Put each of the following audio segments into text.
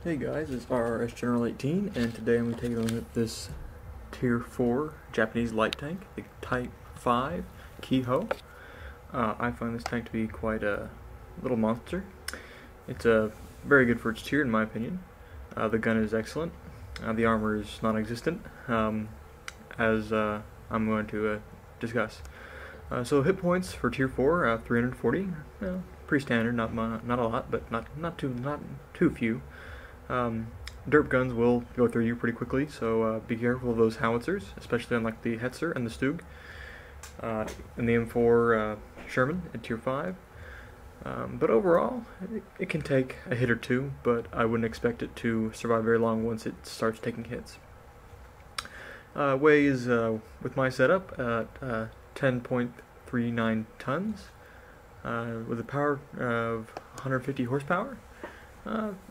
Hey guys, it's RRS General 18, and today I'm going to take a look at this Tier 4 Japanese light tank, the Type 5 Kiho. I find this tank to be quite a little monster. It's very good for its tier, in my opinion. The gun is excellent. The armor is non-existent, as I'm going to discuss. So hit points for Tier 4, 340. Pretty standard, not a lot, but not too few. Derp guns will go through you pretty quickly, so be careful of those howitzers, especially on like the Hetzer and the Stug. And the M4 Sherman at Tier 5. But overall, it can take a hit or two, but I wouldn't expect it to survive very long once it starts taking hits. Weighs, with my setup, at 10.39 tons, with a power of 150 horsepower.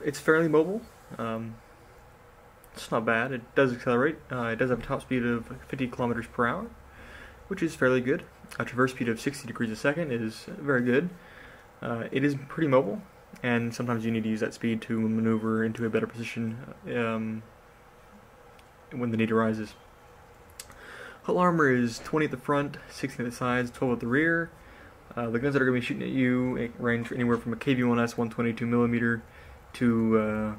It's fairly mobile. It's not bad. It does accelerate. It does have a top speed of 50 kilometers per hour, which is fairly good. A traverse speed of 60 degrees a second is very good. It is pretty mobile, and sometimes you need to use that speed to maneuver into a better position when the need arises. Hull armor is 20 at the front, 16 at the sides, 12 at the rear. The guns that are going to be shooting at you range anywhere from a KV-1S 122mm to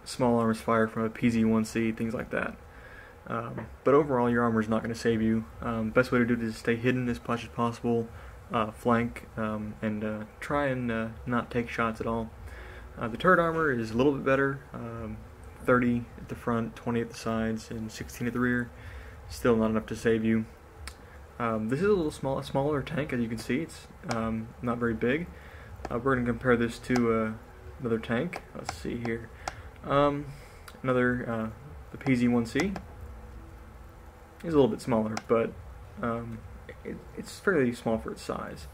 small arms fire from a PZ-1C, things like that. But overall, your armor is not going to save you. Best way to do it is stay hidden as much as possible, flank, and try and not take shots at all. The turret armor is a little bit better, 30 at the front, 20 at the sides, and 16 at the rear. Still not enough to save you. This is a little smaller tank, as you can see. It's not very big. We're going to compare this to another tank. Let's see here. The PZ-1C is a little bit smaller, but it's fairly small for its size,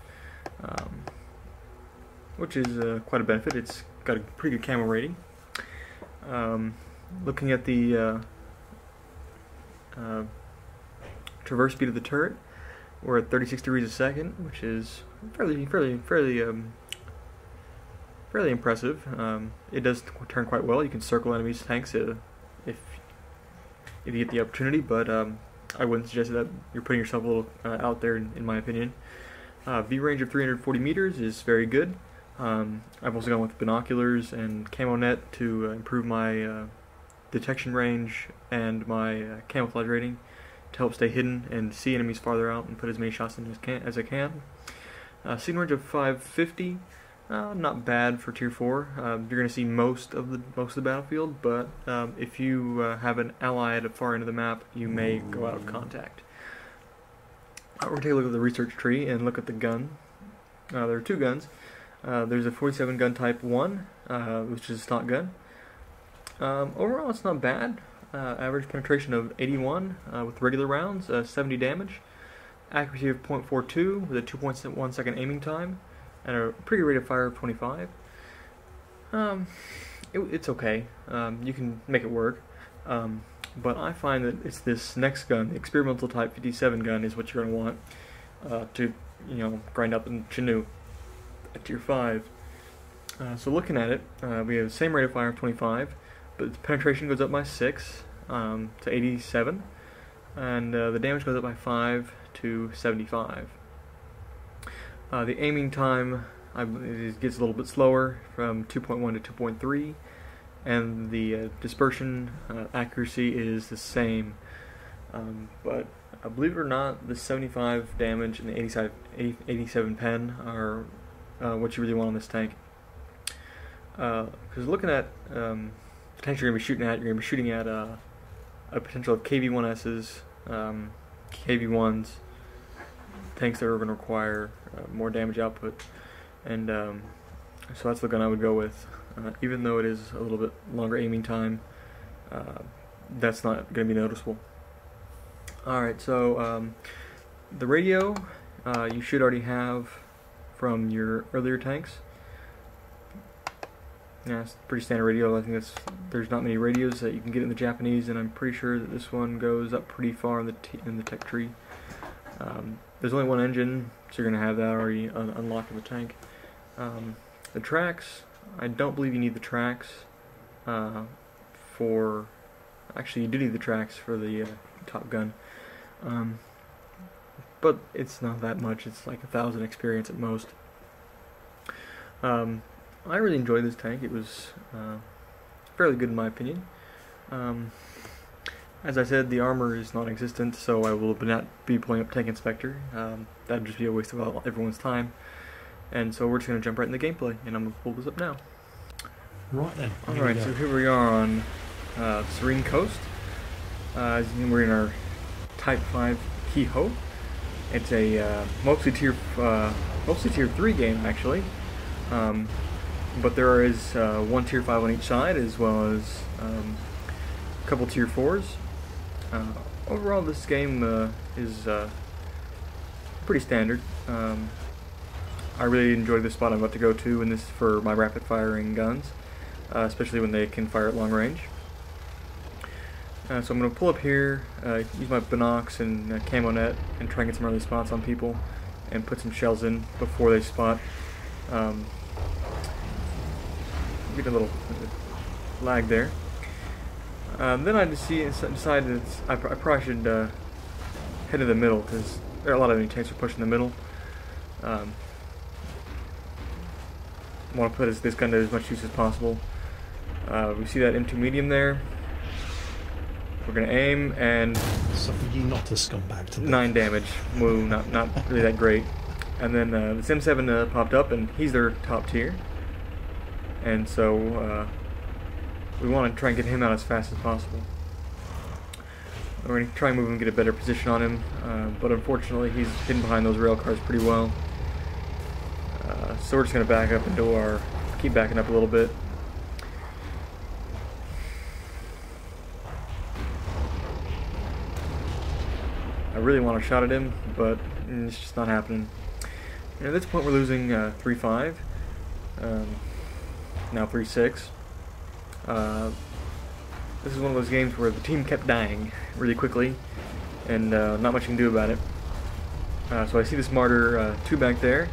which is quite a benefit. It's got a pretty good camo rating. Looking at the traverse speed of the turret, we're at 36 degrees a second, which is fairly impressive. It does turn quite well. You can circle enemies' tanks if you get the opportunity, but I wouldn't suggest that. You're putting yourself a little out there, in my opinion. V range of 340 meters is very good. I've also gone with binoculars and camo net to improve my detection range and my camouflage rating, to help stay hidden and see enemies farther out and put as many shots in as I can. Scene range of 550, not bad for Tier 4. You're going to see most of the battlefield, but if you have an ally at a far end of the map, you may go out of contact. We're going to take a look at the research tree and look at the gun. There are two guns. There's a 47 gun Type 1, which is a stock gun. Overall, it's not bad. Average penetration of 81 with regular rounds, 70 damage, accuracy of 0.42 with a 2.1 second aiming time, and a pretty rate of fire of 25. It's okay. You can make it work. But I find that it's this next gun, the experimental Type 57 gun, is what you're going to want to grind up in Chinook at Tier 5. So looking at it, we have the same rate of fire of 25. But the penetration goes up by 6 to 87, and the damage goes up by 5 to 75. The aiming time it gets a little bit slower, from 2.1 to 2.3, and the dispersion accuracy is the same. But believe it or not, the 75 damage and the 87 pen are what you really want on this tank. Because looking at the tanks you're going to be shooting at, a potential of KV-1Ss, KV-1s, tanks that are going to require more damage output, and so that's the gun I would go with. Even though it is a little bit longer aiming time, that's not going to be noticeable. Alright, so the radio you should already have from your earlier tanks. Yeah, it's a pretty standard radio. I think there's not many radios that you can get in the Japanese, and I'm pretty sure that this one goes up pretty far in the tech tree. There's only one engine, so you're going to have that already unlocked in the tank. The tracks, I don't believe you need the tracks. for... Actually, you do need the tracks for the Top Gun. But it's not that much. It's like 1,000 experience at most. I really enjoyed this tank. It was fairly good in my opinion. As I said, the armor is non-existent, so I will not be pulling up Tank Inspector. That would just be a waste of everyone's time. And so we're just going to jump right in the gameplay, and I'm going to pull this up now. Right then. Alright, so here we are on Serene Coast. As you can see, we're in our Type 5 Kehoe. It's a mostly tier 3 game, actually. But there is one tier 5 on each side, as well as a couple tier 4s. Overall, this game is pretty standard. I really enjoyed the spot I'm about to go to, and this is for my rapid firing guns, especially when they can fire at long range. So I'm going to pull up here, use my binocs and camo net, and try and get some early spots on people, and put some shells in before they spot. Get a little lag there. Then I decided I probably should head to the middle, because a lot of enemy tanks are pushing the middle. I want to put this gun to as much use as possible. We see that M2 medium there. We're going to aim, and suffer you not to scumbag to 9 damage. Woo, not really that great. And then this M7 popped up, and he's their top tier. And so we want to try and get him out as fast as possible. We're going to try and move him and get a better position on him, but unfortunately he's hidden behind those rail cars pretty well. So we're just going to back up into our... keep backing up a little bit. I really want a shot at him, but it's just not happening. And at this point we're losing 3-5. Now 3-6. This is one of those games where the team kept dying really quickly, and not much you can do about it. So I see this Martyr 2 back there.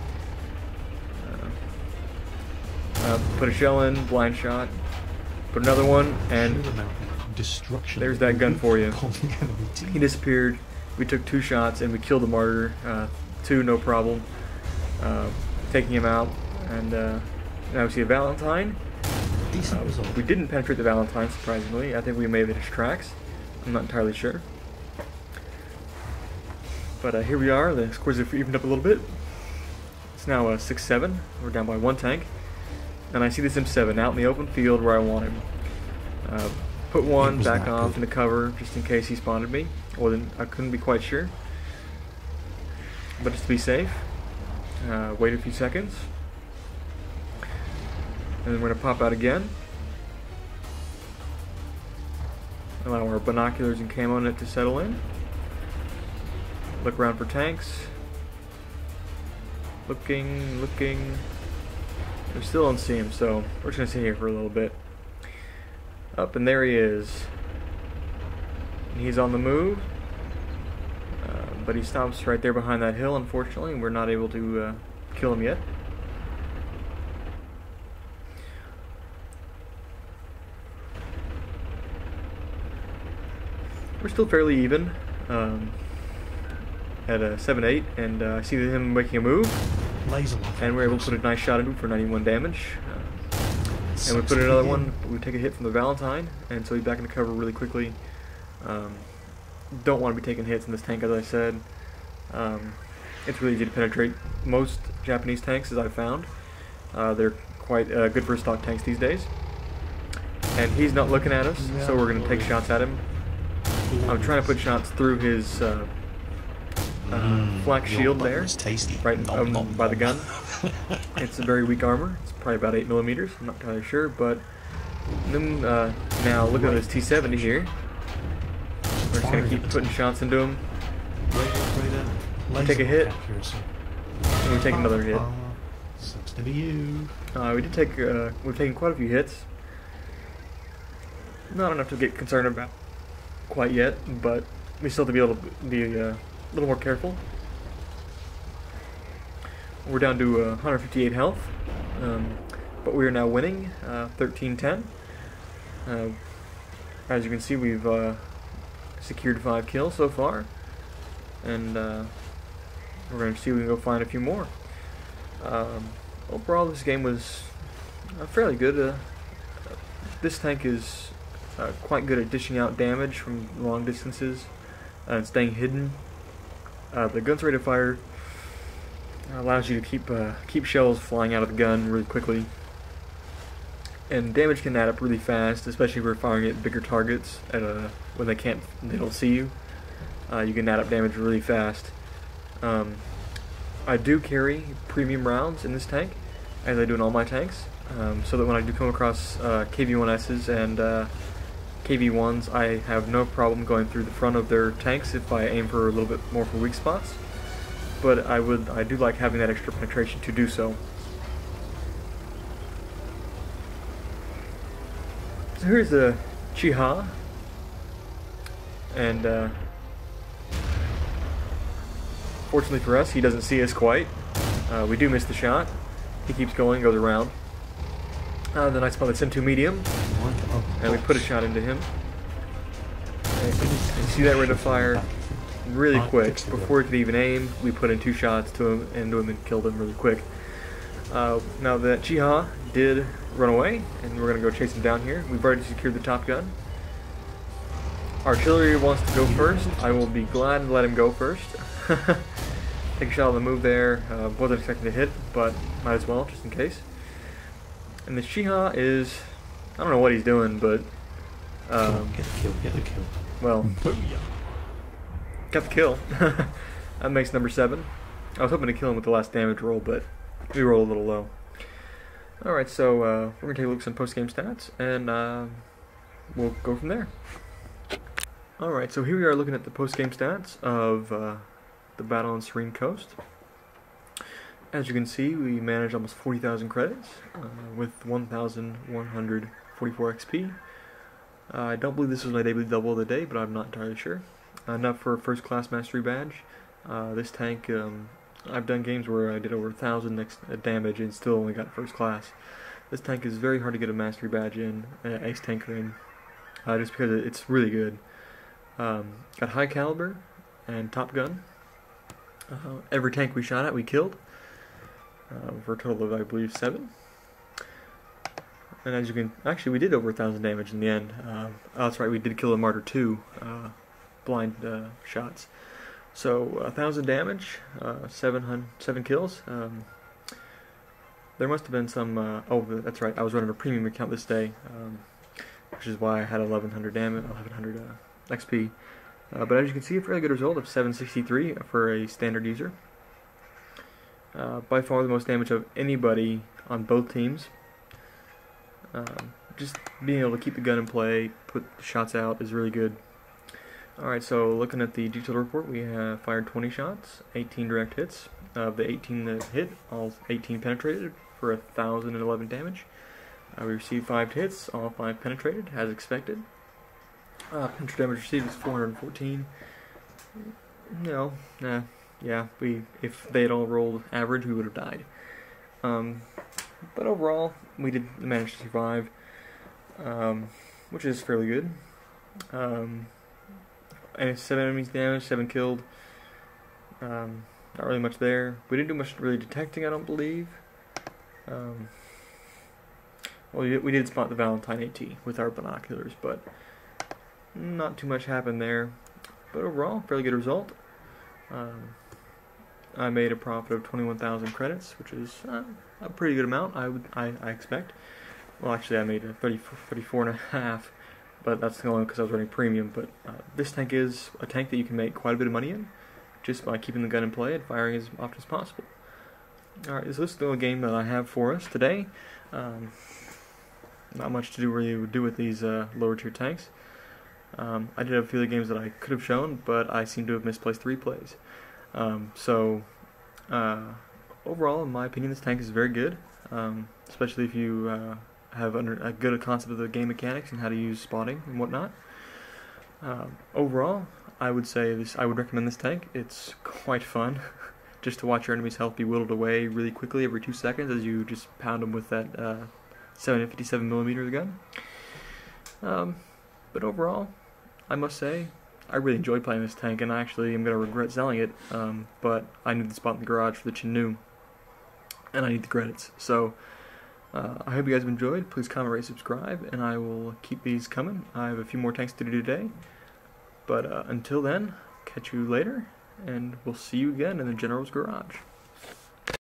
Put a shell in, blind shot, put another one, and destruction. There's that gun for you. He disappeared. We took 2 shots and we killed the Martyr. 2, no problem. Taking him out, and now we see a Valentine. Decent result. We didn't penetrate the Valentine, surprisingly. I think we may have hit his tracks. I'm not entirely sure. But here we are. The scores have evened up a little bit. It's now 6-7. We're down by 1 tank. And I see this M7 out in the open field where I want him. Put one back off into cover just in case he spotted me. I couldn't be quite sure. But just to be safe, wait a few seconds. And then we're going to pop out again. Allow our binoculars and camo net to settle in. Look around for tanks. Looking. We still don't see him, so we're just going to sit here for a little bit. Up, and there he is. And he's on the move. But he stops right there behind that hill, unfortunately, and we're not able to kill him yet. We're still fairly even at 7-8, and I see him making a move, and we're able to put a nice shot into him for 91 damage. And we put another one, but we take a hit from the Valentine, and so he's back into cover really quickly. Don't want to be taking hits in this tank, as I said. It's really easy to penetrate most Japanese tanks, as I've found. They're quite good for stock tanks these days. And he's not looking at us, so we're going to take shots at him. I'm trying to put shots through his flak shield there, right by the gun. It's a very weak armor. It's probably about 8mm. I'm not entirely sure, but then now look at this T-70 here. We're just gonna keep putting shots into him. We take a hit, and we take another hit. Sucks to be you. We've taken quite a few hits. Not enough to get concerned about quite yet, but we still have to be able to be a little more careful. We're down to 158 health, but we are now winning 13-10. As you can see, we've secured 5 kills so far, and we're going to see if we can go find a few more. Overall, this game was fairly good. This tank is quite good at dishing out damage from long distances and staying hidden. The gun's rate of fire allows you to keep shells flying out of the gun really quickly, and damage can add up really fast, especially if we're firing at bigger targets when they don't see you. You can add up damage really fast. I do carry premium rounds in this tank, as I do in all my tanks, so that when I do come across KV-1Ss and KV-1s, I have no problem going through the front of their tanks if I aim for a little bit more for weak spots. But I do like having that extra penetration to do so. So here's the Chiha, and fortunately for us, he doesn't see us quite. We do miss the shot. He keeps going, goes around. Then I spot the Sim 2 medium, and we put a shot into him. And see that rate of fire really quick. Before he could even aim, we put in 2 shots into him and killed him really quick. Now the Chiha did run away, and we're going to go chase him down here. We've already secured the top gun. Artillery wants to go first. I will be glad to let him go first. Take a shot on the move there. Wasn't expecting to hit, but might as well, just in case. And the Chiha is, I don't know what he's doing, but get the kill. Well, got the kill. That makes number 7. I was hoping to kill him with the last damage roll, but we rolled a little low. Alright, so we're going to take a look at some post-game stats, and we'll go from there. Alright, so here we are looking at the post-game stats of the Battle on Serene Coast. As you can see, we managed almost 40,000 credits with 1,144 XP. I don't believe this was my daily double of the day, but I'm not entirely sure. Enough for a first class mastery badge. This tank, I've done games where I did over 1,000 damage and still only got first class. This tank is very hard to get a mastery badge in, ace tanker in, just because it's really good. Got high caliber and top gun. Every tank we shot at, we killed. For a total of, I believe, 7. And as you can, actually, we did over 1,000 damage in the end. Oh, that's right, we did kill a Martyr 2 blind shots. So 1,000 damage, 7 kills. There must have been some. Oh, that's right. I was running a premium account this day, which is why I had 1,100 damage, 1,100 XP. But as you can see, a fairly good result of 763 for a standard user. By far the most damage of anybody on both teams. Just being able to keep the gun in play, put the shots out is really good. Alright, so looking at the detailed report, we have fired 20 shots, 18 direct hits. Of the 18 that hit, all 18 penetrated for 1,011 damage. We received 5 hits, all 5 penetrated, as expected. Penetrative damage received is 414. Yeah, if they had all rolled average, we would have died. But overall, we did manage to survive, which is fairly good. And 7 enemies damaged, 7 killed. Not really much there. We didn't do much really detecting, I don't believe. Well, we did spot the Valentine AT with our binoculars, but not too much happened there. But overall, fairly good result. I made a profit of 21,000 credits, which is a pretty good amount, I expect. Well, actually, I made a 34 and a half, but that's only because I was running premium. But this tank is a tank that you can make quite a bit of money in, just by keeping the gun in play and firing as often as possible. Alright, so this is the only game that I have for us today. Not much to really do with these lower tier tanks. I did have a few other games that I could have shown, but I seem to have misplaced 3 plays. Overall, in my opinion, this tank is very good, especially if you have a good concept of the game mechanics and how to use spotting and whatnot. Overall, I would recommend this tank. It's quite fun, just to watch your enemy's health be whittled away really quickly every 2 seconds as you just pound them with that 757mm gun. But overall, I must say, I really enjoyed playing this tank, and I actually am going to regret selling it, but I need the spot in the garage for the Chinnu, and I need the credits. So, I hope you guys have enjoyed. Please comment, rate, subscribe, and I will keep these coming. I have a few more tanks to do today, but until then, catch you later, and we'll see you again in the General's Garage.